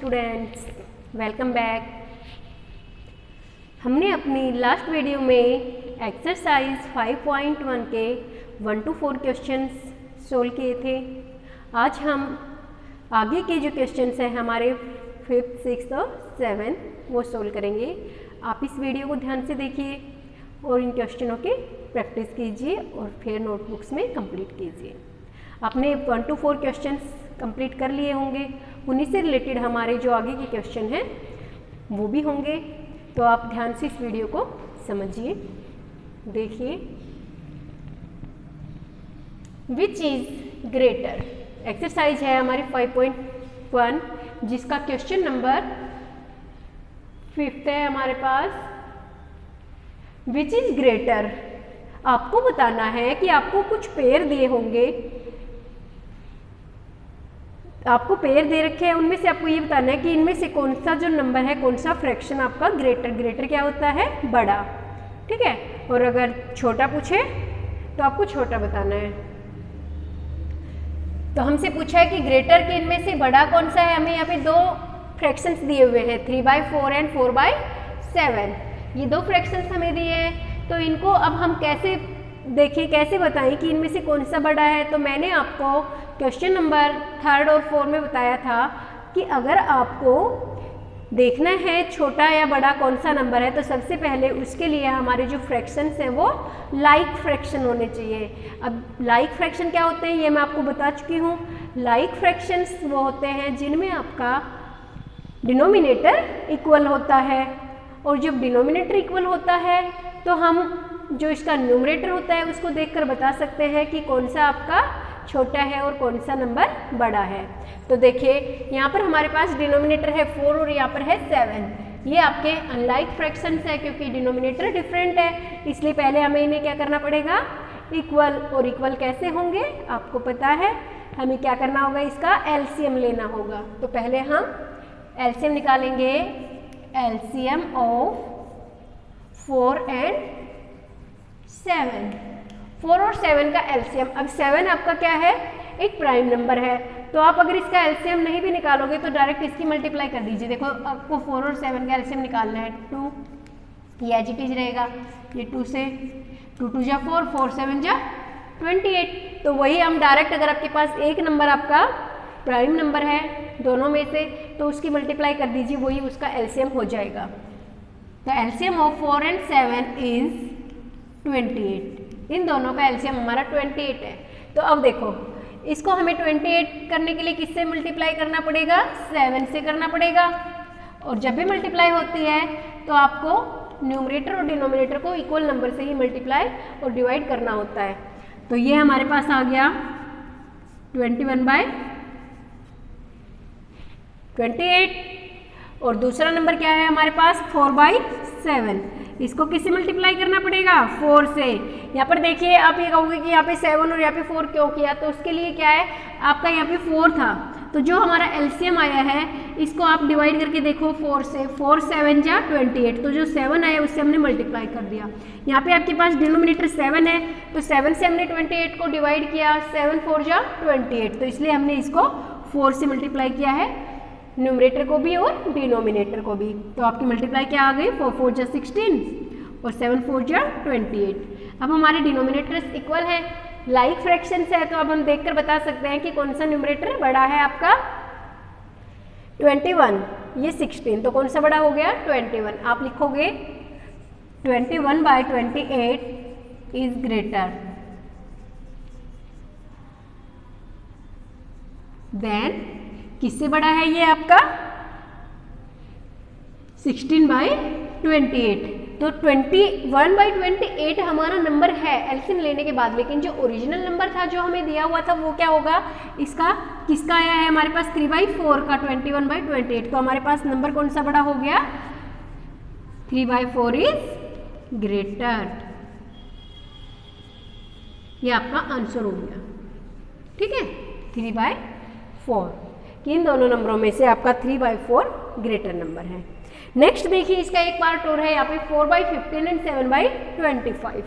Students, welcome back. हमने अपनी last video में एक्सरसाइज 5.1 के 1 to 4 क्वेश्चंस सोल्व किए थे। आज हम आगे के जो क्वेश्चंस हैं हमारे 5th, 6th और 7 वो सोल्व करेंगे। आप इस वीडियो को ध्यान से देखिए और इन क्वेश्चनों की प्रैक्टिस कीजिए और फिर नोटबुक्स में कंप्लीट कीजिए। आपने 1 to 4 क्वेश्चंस कंप्लीट कर लिए होंगे, उन्हीं से रिलेटेड हमारे जो आगे के क्वेश्चन हैं वो भी होंगे, तो आप ध्यान से इस वीडियो को समझिए, देखिए। विच इज ग्रेटर एक्सरसाइज है हमारी 5.1 जिसका क्वेश्चन नंबर 5th है हमारे पास। विच इज ग्रेटर, आपको बताना है कि आपको कुछ पेयर दिए होंगे, आपको पेयर दे रखे हैं, उनमें से आपको ये बताना है कि इनमें से कौन सा जो नंबर है, कौन सा फ्रैक्शन आपका ग्रेटर क्या होता है, बड़ा, ठीक है। और अगर छोटा पूछे तो आपको छोटा बताना है। तो हमसे पूछा है कि ग्रेटर के इनमें से बड़ा कौन सा है। हमें यहाँ पे दो फ्रैक्शंस दिए हुए हैं, 3/4 एंड 4/7। ये दो फ्रैक्शंस हमें दिए हैं, तो इनको अब हम कैसे देखें, कैसे बताएं कि इनमें से कौन सा बड़ा है। तो मैंने आपको क्वेश्चन नंबर 3rd और 4 में बताया था कि अगर आपको देखना है छोटा या बड़ा कौन सा नंबर है, तो सबसे पहले उसके लिए हमारे जो फ्रैक्शंस हैं वो लाइक फ्रैक्शन होने चाहिए। अब लाइक फ्रैक्शन क्या होते हैं ये मैं आपको बता चुकी हूँ। लाइक फ्रैक्शंस वो होते हैं जिनमें आपका डिनोमिनेटर इक्वल होता है, और जब डिनोमिनेटर इक्वल होता है तो हम जो इसका न्यूमरेटर होता है उसको देखकर बता सकते हैं कि कौन सा आपका छोटा है और कौन सा नंबर बड़ा है। तो देखिए यहाँ पर हमारे पास डिनोमिनेटर है 4 और यहाँ पर है 7। ये आपके अनलाइक फ्रैक्शंस है क्योंकि डिनोमिनेटर डिफरेंट है, इसलिए पहले हमें इन्हें क्या करना पड़ेगा, इक्वल। और इक्वल कैसे होंगे आपको पता है, हमें क्या करना होगा, इसका एलसीएम लेना होगा। तो पहले हम एलसीएम निकालेंगे, एलसीएम ऑफ 4 and 7। 4 और 7 का एलसीएम, अब 7 आपका क्या है, एक प्राइम नंबर है, तो आप अगर इसका एलसीएम नहीं भी निकालोगे तो डायरेक्ट इसकी मल्टीप्लाई कर दीजिए। देखो आपको 4 और 7 का एलसीएम निकालना है, 2, ये एज इट इज रहेगा, ये 2 से 2 2 जा 4, 4 7 जा 28। तो वही हम डायरेक्ट, अगर आपके पास एक नंबर आपका प्राइम नंबर है दोनों में से, तो उसकी मल्टीप्लाई कर दीजिए, वही उसका एलसीएम हो जाएगा। तो एलसीएम ऑफ 4 and 7 इज 28। इन दोनों का एलसीएम हमारा 28 है। तो अब देखो इसको हमें 28 करने के लिए किससे मल्टीप्लाई करना पड़ेगा, 7 से करना पड़ेगा। और जब भी मल्टीप्लाई होती है तो आपको न्यूमरेटर और डिनोमिनेटर को इक्वल नंबर से ही मल्टीप्लाई और डिवाइड करना होता है। तो ये हमारे पास आ गया 21/28। और दूसरा नंबर क्या है हमारे पास, 4/7। इसको किससे मल्टीप्लाई करना पड़ेगा, 4 से। यहाँ पर देखिए आप ये कहोगे कि यहाँ पे 7 और यहाँ पे 4 क्यों किया, तो उसके लिए क्या है, आपका यहाँ पे 4 था, तो जो हमारा एलसीएम आया है इसको आप डिवाइड करके देखो 4 से, 4 7 जा 28, तो जो 7 आया उससे हमने मल्टीप्लाई कर दिया। यहाँ पे आपके पास डिनोमिनेटर 7 है, तो 7 से हमने 28 को डिवाइड किया, 7 4 जा 28, तो इसलिए हमने इसको 4 से मल्टीप्लाई किया है, न्यूमरेटर को भी और डिनोमिनेटर को भी। तो आपकी मल्टीप्लाई क्या आ गई, 4 4 जा 16 और 7 4 जा 28। अब हमारे डिनोमिनेटर्स इक्वल हैं, लाइक फ्रैक्शंस है, तो अब हम देखकर बता सकते हैं कि कौन सा न्यूमरेटर बड़ा है आपका, 21, ये 16, तो कौन सा बड़ा हो गया, 21। आप लिखोगे 21/28 इज ग्रेटर देन, किससे बड़ा है ये आपका, 16/28। तो 21/28 हमारा नंबर है एलसीएम लेने के बाद, लेकिन जो ओरिजिनल नंबर था जो हमें दिया हुआ था वो क्या होगा, इसका किसका आया है हमारे पास, 3/4 का 21/28। तो हमारे पास नंबर कौन सा बड़ा हो गया, 3/4 इज ग्रेटर। ये आपका आंसर हो गया, ठीक है, 3/4। कि इन दोनों नंबरों में से आपका 3/4 ग्रेटर नंबर है। नेक्स्ट देखिए इसका एक पार्ट और है यहाँ पे 4/15 एंड 7/25।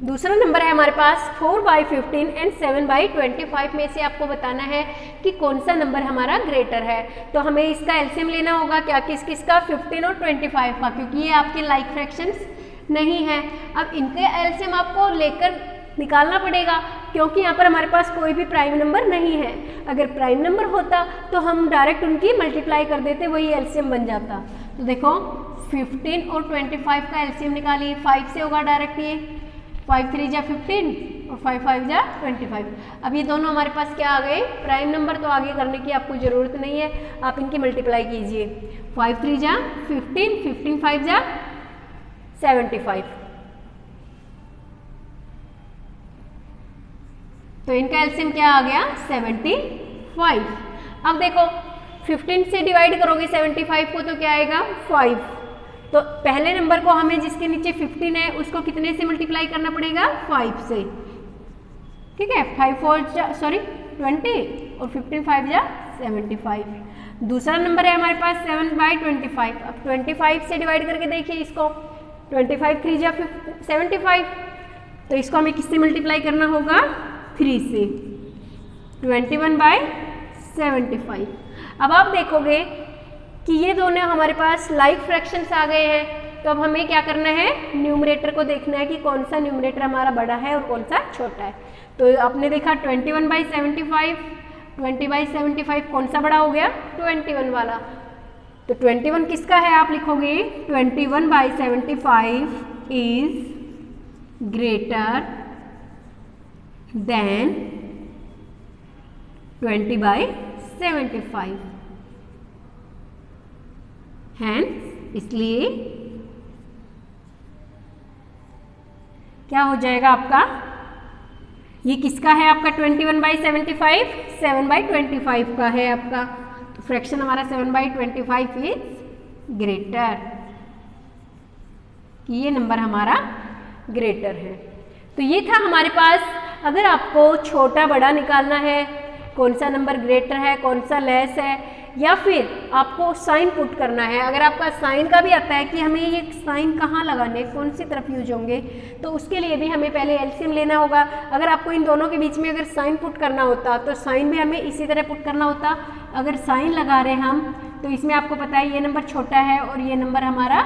दूसरा नंबर है हमारे पास 4/15 एंड 7/25 में से आपको बताना है कि कौन सा नंबर हमारा ग्रेटर है। तो हमें इसका एलसीएम लेना होगा क्या, किस किसका, 15 और 25 का, क्योंकि ये आपके लाइक फ्रैक्शंस नहीं है। अब इनके एलसीएम आपको लेकर निकालना पड़ेगा, क्योंकि यहाँ पर हमारे पास कोई भी प्राइम नंबर नहीं है। अगर प्राइम नंबर होता तो हम डायरेक्ट उनकी मल्टीप्लाई कर देते, वही एलसीएम बन जाता। तो देखो 15 और 25 का एलसीएम निकालिए, 5 से होगा डायरेक्ट, ये 5 3 जा 15 और 5 5 जा 25। अब ये दोनों हमारे पास क्या आ गए, प्राइम नंबर, तो आगे करने की आपको ज़रूरत नहीं है, आप इनकी मल्टीप्लाई कीजिए। 5 3 जा 15, 15 5 जा 75। तो इनका एलसीएम क्या आ गया, 75। अब देखो 15 से डिवाइड करोगे 75 को तो क्या आएगा, 5। तो पहले नंबर को हमें जिसके नीचे 15 है उसको कितने से मल्टीप्लाई करना पड़ेगा, 5 से, ठीक है। 5 4 जा 20 और 15 5 जा 75। दूसरा नंबर है हमारे पास 7/25। अब 25 से डिवाइड करके देखिए इसको, 25 3 जा 75। तो इसको हमें किससे मल्टीप्लाई करना होगा, 3 से, 21/75। अब आप देखोगे कि ये दोनों हमारे पास लाइक फ्रैक्शंस आ गए हैं। तो अब हमें क्या करना है, न्यूमरेटर को देखना है कि कौन सा न्यूमरेटर हमारा बड़ा है और कौन सा छोटा है। तो आपने देखा 21/75, 20/75 कौन सा बड़ा हो गया, 21 वाला। तो 21 किसका है, आप लिखोगे 21/75 इज ग्रेटर देन 20/75। हैंस इसलिए क्या हो जाएगा आपका, ये किसका है आपका 21/75, 7/25 का है आपका। तो फ्रैक्शन हमारा 7/25 इज ग्रेटर, कि ये नंबर हमारा ग्रेटर है। तो ये था हमारे पास, अगर आपको छोटा बड़ा निकालना है, कौन सा नंबर ग्रेटर है कौन सा लेस है, या फिर आपको साइन पुट करना है। अगर आपका साइन का भी आता है कि हमें ये साइन कहाँ लगाने, कौन सी तरफ यूज होंगे, तो उसके लिए भी हमें पहले एलसीएम लेना होगा। अगर आपको इन दोनों के बीच में अगर साइन पुट करना होता तो साइन भी हमें इसी तरह पुट करना होता। अगर साइन लगा रहे हम तो इसमें आपको पता है ये नंबर छोटा है और ये नंबर हमारा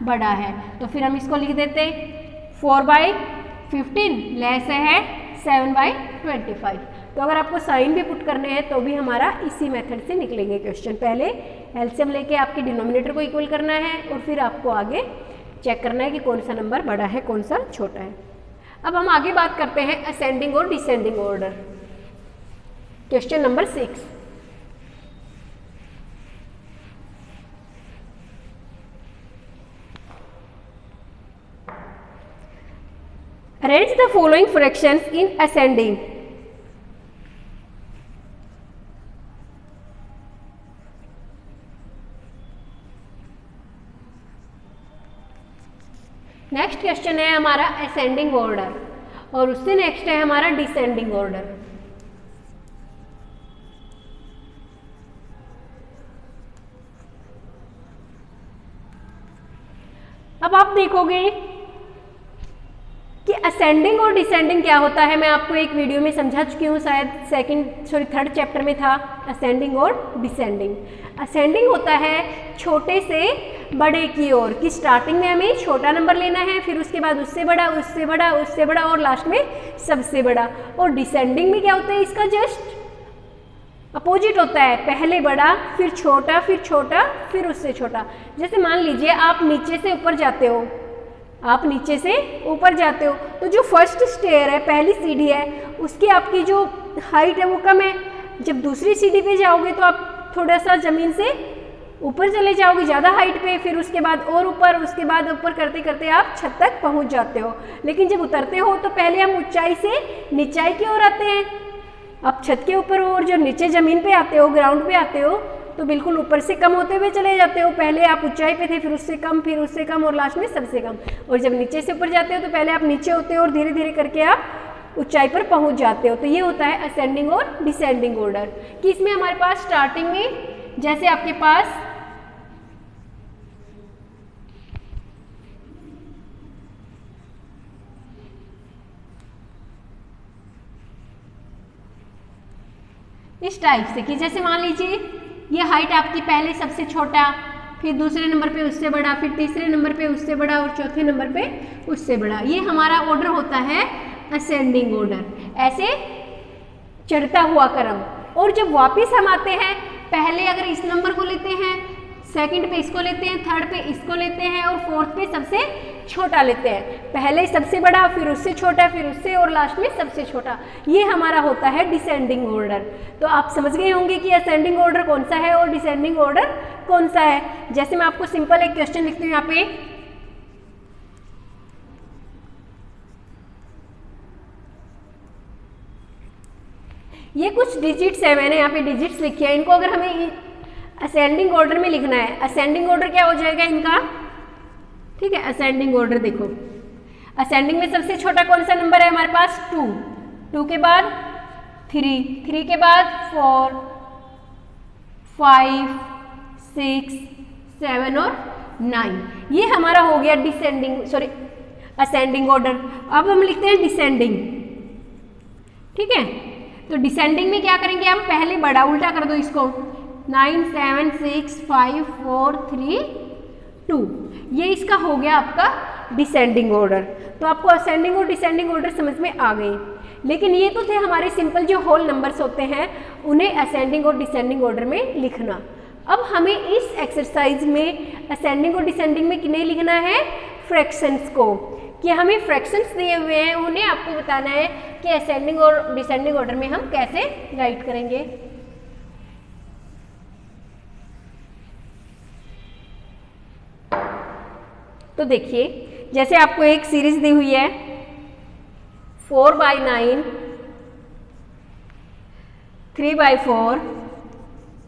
बड़ा है, तो फिर हम इसको लिख देते 4/15 लेस है 7/25। तो अगर आपको साइन भी पुट करने हैं तो भी हमारा इसी मेथड से निकलेंगे क्वेश्चन। पहले एलसीएम लेके आपके डिनोमिनेटर को इक्वल करना है और फिर आपको आगे चेक करना है कि कौन सा नंबर बड़ा है कौन सा छोटा है। अब हम आगे बात करते हैं असेंडिंग और descending order. Question number 6। Arrange the following fractions in ascending. Next question है हमारा असेंडिंग ऑर्डर और उससे नेक्स्ट है हमारा डिसेंडिंग ऑर्डर। अब आप देखोगे कि असेंडिंग और डिसेंडिंग क्या होता है। मैं आपको एक वीडियो में समझा चुकी हूँ, शायद थर्ड चैप्टर में था असेंडिंग और डिसेंडिंग। असेंडिंग होता है छोटे से बड़े की ओर, कि स्टार्टिंग में हमें छोटा नंबर लेना है, फिर उसके बाद उससे बड़ा, उससे बड़ा, उससे बड़ा और लास्ट में सबसे बड़ा। और डिसेंडिंग में क्या होता है, इसका जस्ट अपोजिट होता है, पहले बड़ा फिर छोटा फिर उससे छोटा। जैसे मान लीजिए आप नीचे से ऊपर जाते हो, आप नीचे से ऊपर जाते हो तो जो फर्स्ट स्टेयर है, पहली सीढ़ी है, उसकी आपकी जो हाइट है वो कम है। जब दूसरी सीढ़ी पे जाओगे तो आप थोड़ा सा ज़मीन से ऊपर चले जाओगे ज़्यादा हाइट पे, फिर उसके बाद और ऊपर, उसके बाद ऊपर करते करते आप छत तक पहुंच जाते हो। लेकिन जब उतरते हो तो पहले हम ऊंचाई से नीचाई की ओर आते हैं। आप छत के ऊपर हो और जो नीचे ज़मीन पे आते हो, ग्राउंड पे आते हो, तो बिल्कुल ऊपर से कम होते हुए चले जाते हो। पहले आप ऊंचाई पे थे, फिर उससे कम और लास्ट में सबसे कम। और जब नीचे से ऊपर जाते हो तो पहले आप नीचे होते हो और धीरे धीरे करके आप ऊंचाई पर पहुंच जाते हो। तो ये होता है असेंडिंग और डिसेंडिंग ऑर्डर, कि इसमें हमारे पास स्टार्टिंग में जैसे आपके पास इस टाइप से कि जैसे मान लीजिए ये हाइट आपकी पहले सबसे छोटा, फिर दूसरे नंबर पे उससे बड़ा, फिर तीसरे नंबर पे उससे बड़ा और चौथे नंबर पे उससे बड़ा। ये हमारा ऑर्डर होता है असेंडिंग ऑर्डर, ऐसे चढ़ता हुआ क्रम। और जब वापस हम आते हैं, पहले अगर इस नंबर को लेते हैं, सेकंड पे इसको लेते हैं, थर्ड पे इसको लेते हैं और फोर्थ पे सबसे छोटा लेते हैं। पहले सबसे बड़ा, फिर उससे छोटा, फिर उससे और लास्ट में सबसे छोटा। ये हमारा होता है डिसेंडिंग ऑर्डर। तो आप समझ गए होंगे कि असेंडिंग ऑर्डर कौन सा है और डिसेंडिंग ऑर्डर कौन सा है। जैसे मैं आपको सिंपल एक क्वेश्चन लिखती हूँ यहाँ पे, ये कुछ डिजिट्स है, मैंने यहाँ पे डिजिट्स लिखे हैं। इनको अगर हमें असेंडिंग ऑर्डर में लिखना है, असेंडिंग ऑर्डर क्या हो जाएगा इनका, ठीक है। असेंडिंग ऑर्डर देखो, असेंडिंग में सबसे छोटा कौन सा नंबर है हमारे पास, 2, 2 के बाद 3, 3 के बाद 4, 5, 6, 7 और 9। ये हमारा हो गया डिसेंडिंग, सॉरी असेंडिंग ऑर्डर। अब हम लिखते हैं डिसेंडिंग, ठीक है। तो डिसेंडिंग में क्या करेंगे हम, पहले बड़ा उल्टा कर दो इसको, 9, 7, 6, 5, 4, 3, 2। ये इसका हो गया आपका डिसेंडिंग ऑर्डर। तो आपको असेंडिंग और डिसेंडिंग ऑर्डर समझ में आ गए। लेकिन ये तो थे हमारे सिंपल जो होल नंबर्स होते हैं, उन्हें असेंडिंग और डिसेंडिंग ऑर्डर में लिखना। अब हमें इस एक्सरसाइज में असेंडिंग और डिसेंडिंग में किन्हें लिखना है, फ्रैक्शंस को, कि हमें फ्रैक्शंस दिए हुए हैं, उन्हें आपको बताना है कि असेंडिंग और डिसेंडिंग ऑर्डर में हम कैसे राइट करेंगे। तो देखिए, जैसे आपको एक सीरीज दी हुई है 4/9, 3/4,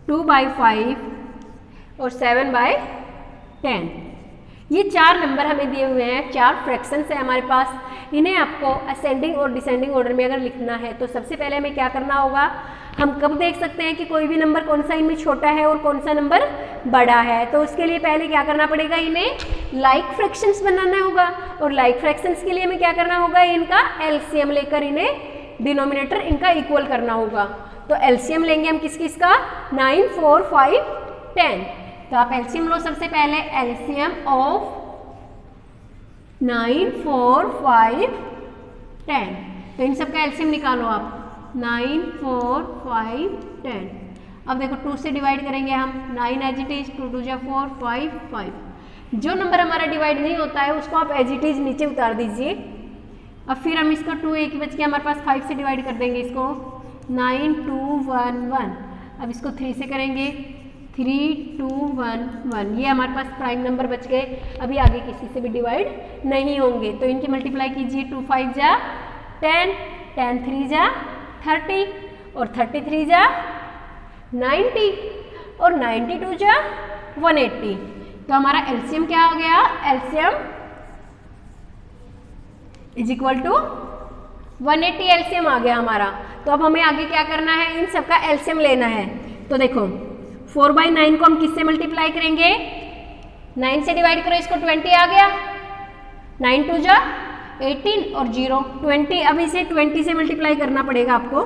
2/5 और 7/10। ये 4 नंबर हमें दिए हुए हैं, 4 फ्रैक्शंस है हमारे पास। इन्हें आपको असेंडिंग और डिसेंडिंग ऑर्डर में अगर लिखना है तो सबसे पहले हमें क्या करना होगा, हम कब देख सकते हैं कि कोई भी नंबर कौन सा इनमें छोटा है और कौन सा नंबर बड़ा है। तो उसके लिए पहले क्या करना पड़ेगा, इन्हें लाइक फ्रैक्शंस बनाना होगा। और लाइक फ्रैक्शंस के लिए हमें क्या करना होगा, इनका एलसीएम लेकर इन्हें डिनोमिनेटर इनका इक्वल करना होगा। तो एलसीएम लेंगे हम किस किस का, 9, 4, 5, 10। तो आप एलसीएम लो सबसे पहले, एलसीएम ऑफ 9, 4, 5, 10। तो इन सबका एलसीएम निकालो आप, 9, 4, 5, 10। अब देखो 2 से डिवाइड करेंगे हम, 9 एज इट इज, 2 2 4, 5, 5। जो नंबर हमारा डिवाइड नहीं होता है उसको आप एज इट इज नीचे उतार दीजिए। अब फिर हम इसका 2 एक बच के हमारे पास 5 से डिवाइड कर देंगे इसको, 9, 2, 1, 1। अब इसको 3 से करेंगे, 3, 2, 1, 1। ये हमारे पास प्राइम नंबर बच गए। अभी आगे किसी से भी डिवाइड नहीं होंगे। तो इनकी मल्टीप्लाई कीजिए, 2 5 जा 10, 10 3 जा 30 और 33 जा 90 और 92 जा 180। तो हमारा एलसीएम क्या हो गया, LCM is equal to 180 LCM आ गया हमारा। तो अब हमें आगे क्या करना है, इन सबका एलसीएम लेना है। तो देखो 4/9 को हम किससे मल्टीप्लाई करेंगे, 9 से डिवाइड करो इसको, 20 आ गया, 9 2 जा 18 और 0 20। अब इसे 20 से मल्टीप्लाई करना पड़ेगा आपको।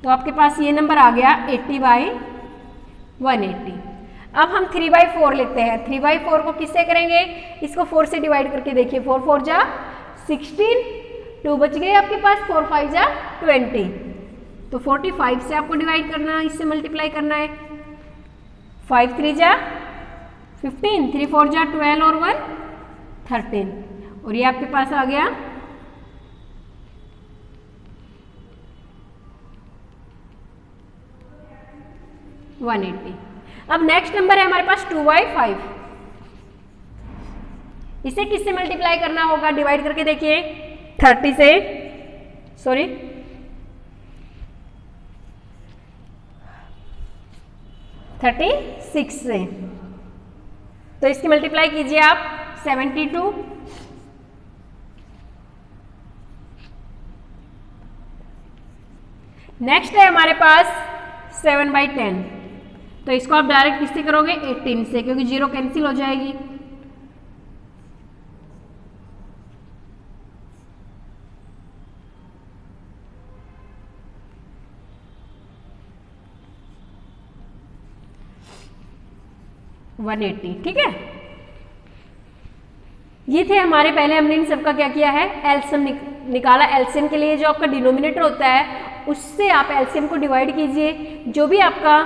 तो आपके पास ये नंबर आ गया 80/180। अब हम 3/4 लेते हैं। 3/4 को किससे करेंगे, इसको 4 से डिवाइड करके देखिए, 4 4 जा 16, 2 बच गए आपके पास, 4 5 जा 20। तो 45 से आपको डिवाइड करना है, इससे मल्टीप्लाई करना है। 5 3 जा 15, 3 4 जा 12 और 1 13। और ये आपके पास आ गया 180। अब नेक्स्ट नंबर है हमारे पास 2/5। इसे किससे मल्टीप्लाई करना होगा, डिवाइड करके देखिए, 30 से, सॉरी 36 से। तो इसकी मल्टीप्लाई कीजिए आप, 72। नेक्स्ट है हमारे पास 7/10। तो इसको आप डायरेक्ट किससे करोगे, 18 से, क्योंकि 0 कैंसिल हो जाएगी। 180, ठीक है। ये थे हमारे, पहले हमने इन सबका क्या किया है, एलसीएम निकाला। एलसीएम के लिए जो आपका डिनोमिनेटर होता है उससे आप एलसीएम को डिवाइड कीजिए। जो भी आपका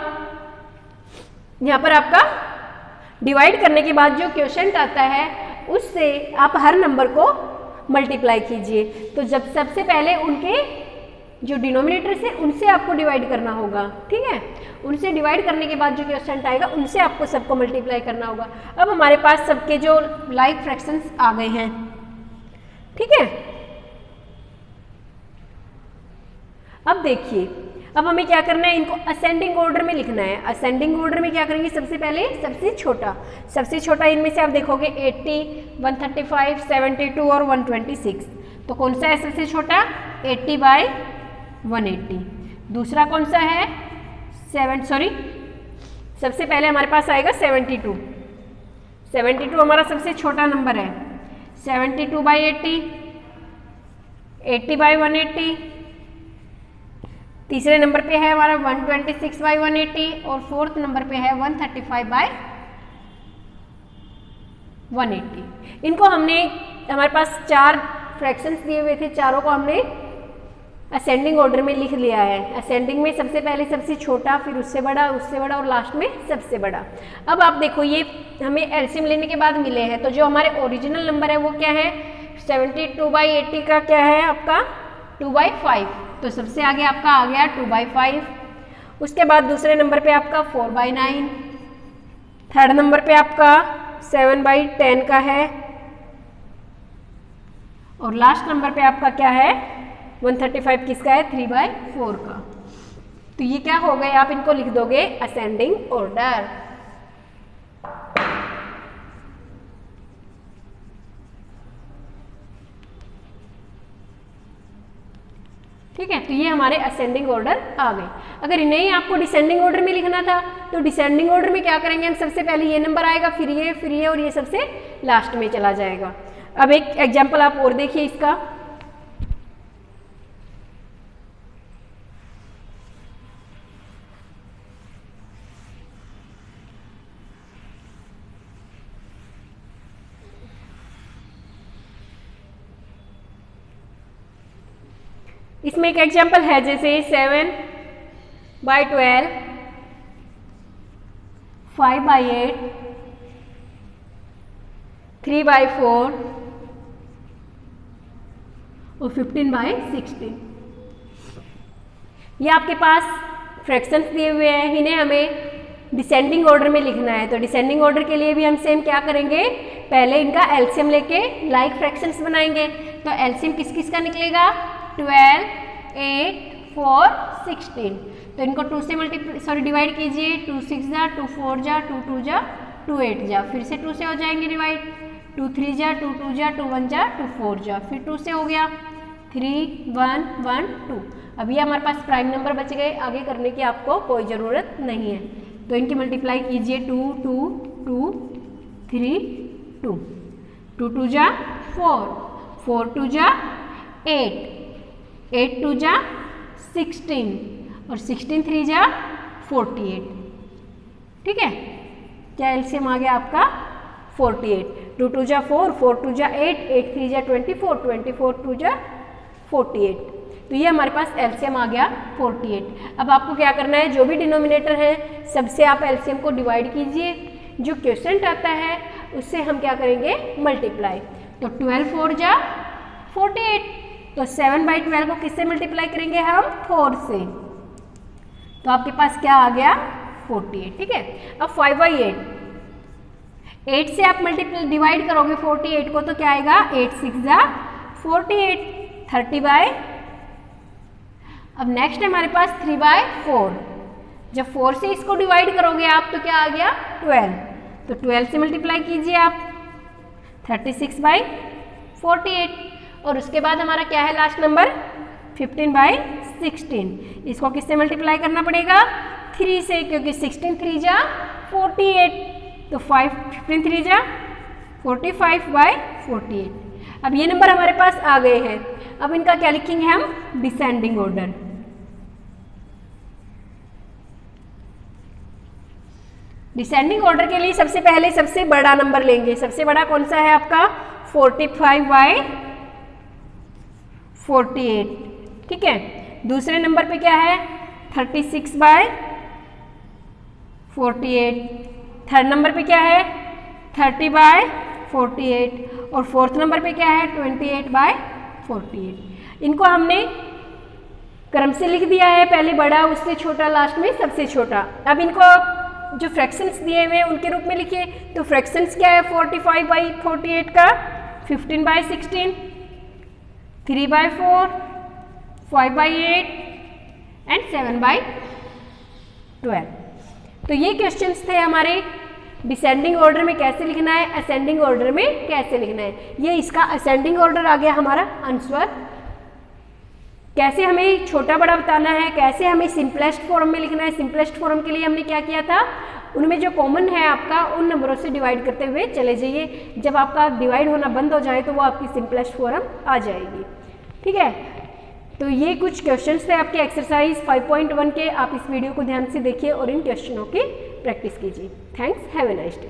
यहाँ पर आपका डिवाइड करने के बाद जो क्वोशिएंट आता है उससे आप हर नंबर को मल्टीप्लाई कीजिए। तो जब सबसे पहले उनके जो डिनोमिनेटर से उनसे आपको डिवाइड करना होगा, ठीक है। उनसे डिवाइड करने के बाद जो क्वोशिएंट आएगा उनसे आपको सबको मल्टीप्लाई करना होगा। अब हमारे पास सबके जो लाइक फ्रैक्शंस आ गए हैं, ठीक है। अब देखिए, अब हमें क्या करना है, इनको असेंडिंग ऑर्डर में लिखना है। असेंडिंग ऑर्डर में क्या करेंगे, सबसे पहले सबसे छोटा इनमें से आप देखोगे 80, 135, 72 और 126। तो कौन सा है सबसे छोटा, 80/180। दूसरा कौन सा है, सबसे पहले हमारे पास आएगा 72। 72 हमारा सबसे छोटा नंबर है। 72/80, 80/180। तीसरे नंबर पे है हमारा 126/180 और फोर्थ नंबर पे है 135/180। इनको हमने, हमारे पास 4 फ्रैक्शंस दिए हुए थे, चारों को हमने असेंडिंग ऑर्डर में लिख लिया है। असेंडिंग में सबसे पहले सबसे छोटा, फिर उससे बड़ा और लास्ट में सबसे बड़ा। अब आप देखो, ये हमें एलसीएम लेने के बाद मिले हैं, तो जो हमारे ओरिजिनल नंबर है वो क्या है, 72/80 का क्या है आपका 2/5। तो सबसे आगे आपका आ गया 2/5। उसके बाद दूसरे नंबर पे आपका 4/9। थर्ड नंबर पे आपका 7/10 का है और लास्ट नंबर पे आपका क्या है 135 किसका है, 3/4 का। तो ये क्या हो गए, आप इनको लिख दोगे असेंडिंग ऑर्डर। ठीक है, तो ये हमारे असेंडिंग ऑर्डर आ गए। अगर नहीं आपको डिसेंडिंग ऑर्डर में लिखना था तो डिसेंडिंग ऑर्डर में क्या करेंगे हम, सबसे पहले ये नंबर आएगा, फिर ये और ये सबसे लास्ट में चला जाएगा। अब एक एग्जांपल आप और देखिए इसका। इसमें एक एग्जांपल है, जैसे 7/12, 5/8, 3/4 और 15/16। ये आपके पास फ्रैक्शंस दिए हुए हैं, इन्हें हमें डिसेंडिंग ऑर्डर में लिखना है। तो डिसेंडिंग ऑर्डर के लिए भी हम सेम क्या करेंगे, पहले इनका एलसीएम लेके लाइक फ्रैक्शंस बनाएंगे। तो एलसीएम किस किस का निकलेगा, 12, 8, 4, 16। तो इनको 2 से डिवाइड कीजिए। 2 6 जा, 2 4 जा, 2 2 जा, 2 8 जा, फिर से 2 से हो जाएंगे डिवाइड। 2 3 जा, 2 2 जा, 2 1 जा, 2 4 जा, फिर 2 से हो गया 3 1 1 2। अब ये हमारे पास प्राइम नंबर बच गए, आगे करने की आपको कोई ज़रूरत नहीं है। तो इनकी मल्टीप्लाई कीजिए, 2 2 2 3 2, 2 2 जा 4, 4 2 जा 8, 8 2 जा 16 और 16 3 जा 48। ठीक है, क्या एलसीएम आ गया आपका 48। 2 2 जा 4, 4 2 जा 8, 8 3 जा 24, 24 2 जा 48। तो ये हमारे पास एलसीएम आ गया 48। अब आपको क्या करना है, जो भी डिनोमिनेटर है सबसे आप एलसीएम को डिवाइड कीजिए, जो क्वोशिएंट आता है उससे हम क्या करेंगे, मल्टीप्लाई। तो 12 4 जा 48, तो 7/12 को किससे मल्टीप्लाई करेंगे हम, 4 से। तो आपके पास क्या आ गया 48। ठीक है, अब 5/8, 8 से आप डिवाइड करोगे 48 को, तो क्या आएगा 8 6 जा 48, 30/। अब नेक्स्ट है हमारे पास 3/4। जब 4 से इसको डिवाइड करोगे आप तो क्या आ गया 12, तो 12 से मल्टीप्लाई कीजिए आप 36/48। और उसके बाद हमारा क्या है लास्ट नंबर 15/16। इसको किससे मल्टीप्लाई करना पड़ेगा, 3 से, क्योंकि 16 3 जा 48, तो 15 3 जा 45/48। अब ये नंबर हमारे पास आ गए हैं। अब इनका क्या लिखेंगे हम, डिसेंडिंग ऑर्डर। डिसेंडिंग ऑर्डर के लिए सबसे पहले सबसे बड़ा नंबर लेंगे। सबसे बड़ा कौन सा है आपका 45/48, ठीक है। दूसरे नंबर पे क्या है 36/48। थर्ड नंबर पे क्या है 30/48 और फोर्थ नंबर पे क्या है 28/48। इनको हमने क्रम से लिख दिया है, पहले बड़ा उससे छोटा लास्ट में सबसे छोटा। अब इनको जो फ्रैक्शंस दिए हुए हैं उनके रूप में लिखिए। तो फ्रैक्शंस क्या है 45/48 का 15/16, 3/4, 5/8 एंड 7/12। तो ये क्वेश्चंस थे हमारे डिसेंडिंग ऑर्डर में कैसे लिखना है, असेंडिंग ऑर्डर में कैसे लिखना है। ये इसका असेंडिंग ऑर्डर आ गया हमारा आंसर। कैसे हमें छोटा बड़ा बताना है, कैसे हमें सिंपलेस्ट फॉर्म में लिखना है। सिंपलेस्ट फॉर्म के लिए हमने क्या किया था, उनमें जो कॉमन है आपका उन नंबरों से डिवाइड करते हुए चले जाइए। जब आपका डिवाइड होना बंद हो जाए तो वो आपकी सिंपलेस्ट फॉर्म आ जाएगी, ठीक है। तो ये कुछ क्वेश्चंस थे आपके एक्सरसाइज 5.1 के। आप इस वीडियो को ध्यान से देखिए और इन क्वेश्चनों की प्रैक्टिस कीजिए। Thanks, have a nice day.